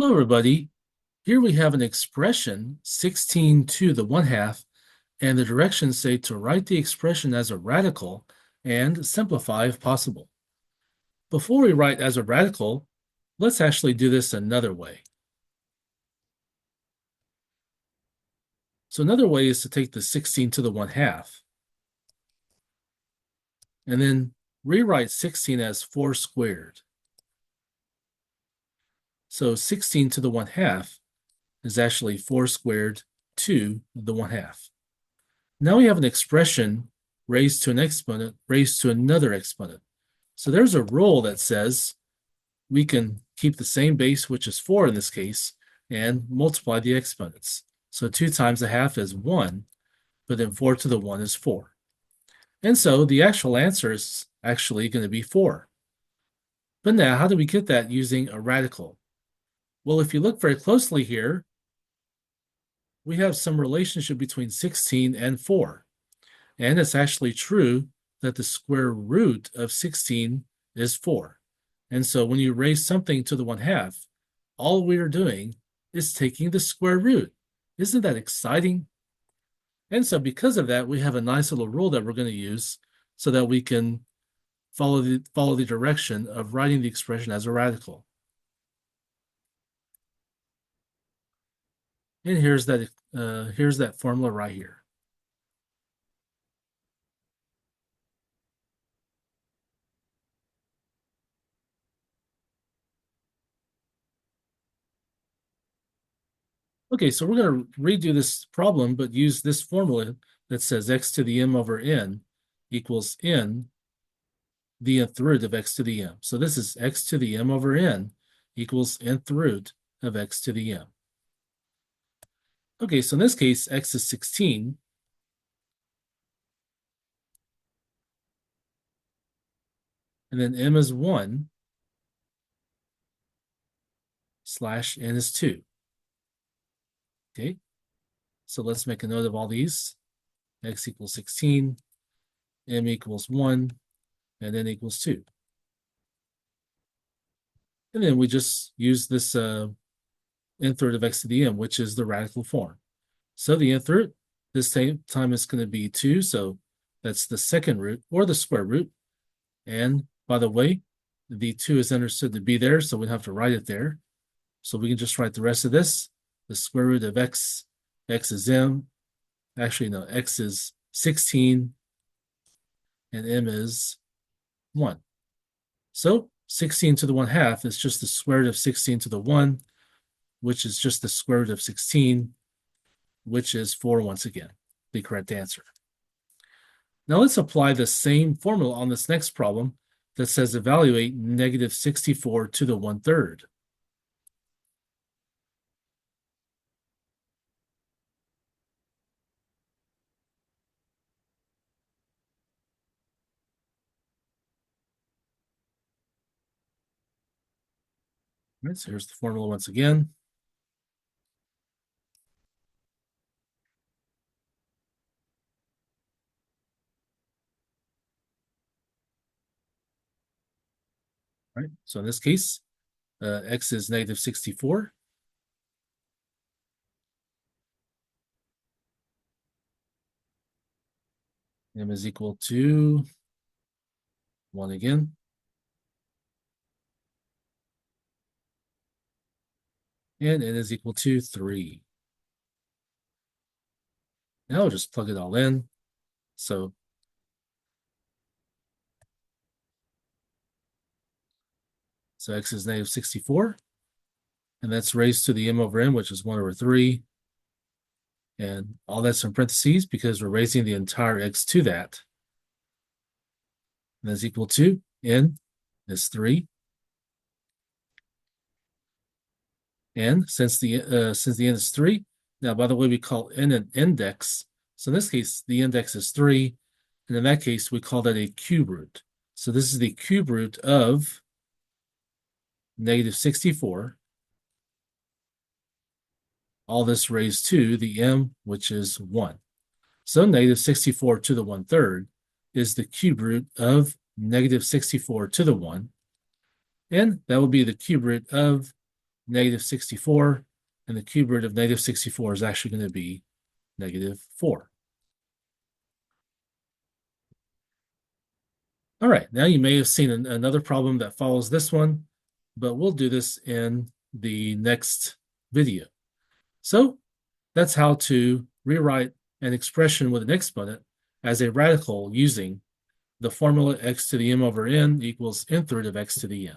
Hello, everybody. Here we have an expression, 16 to the 1/2, and the directions say to write the expression as a radical and simplify if possible. Before we write as a radical, let's actually do this another way. So another way is to take the 16 to the 1/2 and then rewrite 16 as 4 squared. So 16 to the 1/2 is actually 4 squared to the 1/2. Now we have an expression raised to an exponent raised to another exponent. So there's a rule that says we can keep the same base, which is 4 in this case, and multiply the exponents. So 2 times a half is 1, but then 4 to the 1 is 4. And so the actual answer is actually going to be 4. But now, how do we get that using a radical? Well, if you look very closely here, we have some relationship between 16 and 4. And it's actually true that the square root of 16 is 4. And so when you raise something to the 1/2, all we are doing is taking the square root. Isn't that exciting? And so because of that, we have a nice little rule that we're going to use so that we can follow the direction of writing the expression as a radical. And here's that formula right here. Okay, so we're going to redo this problem, but use this formula that says x to the m over n equals n the nth root of x to the m. So this is x to the m over n equals nth root of x to the m. Okay, so in this case, x is 16. And then m is 1 slash n is 2. Okay, so let's make a note of all these. X equals 16, m equals 1, and n equals 2. And then we just use this nth root of x to the m, which is the radical form. So the nth root, this time is going to be 2, so that's the second root, or the square root. And by the way, the 2 is understood to be there, so we don't have to write it there. So we can just write the rest of this. The square root of x is m. Actually, no, x is 16, and m is 1. So 16 to the 1/2 is just the square root of 16 to the 1, which is just the square root of 16, which is 4 once again, the correct answer. Now let's apply the same formula on this next problem that says evaluate negative 64 to the 1/3. All right, so here's the formula once again. All right, so in this case, x is negative 64. M is equal to 1 again. And n is equal to 3. Now I'll just plug it all in. So x is negative 64. And that's raised to the m over n, which is 1 over 3. And all that's in parentheses because we're raising the entire x to that. And that's equal to n is 3. And since the n is 3, now by the way, we call n an index. So in this case, the index is 3. And in that case, we call that a cube root. So this is the cube root of negative 64. All this raised to the m, which is 1. So negative 64 to the 1/3 is the cube root of negative 64 to the 1. And that will be the cube root of negative 64, and the cube root of negative 64 is actually going to be negative 4. All right, now you may have seen another problem that follows this one, but we'll do this in the next video. So that's how to rewrite an expression with an exponent as a radical using the formula x to the m over n equals nth root of x to the m.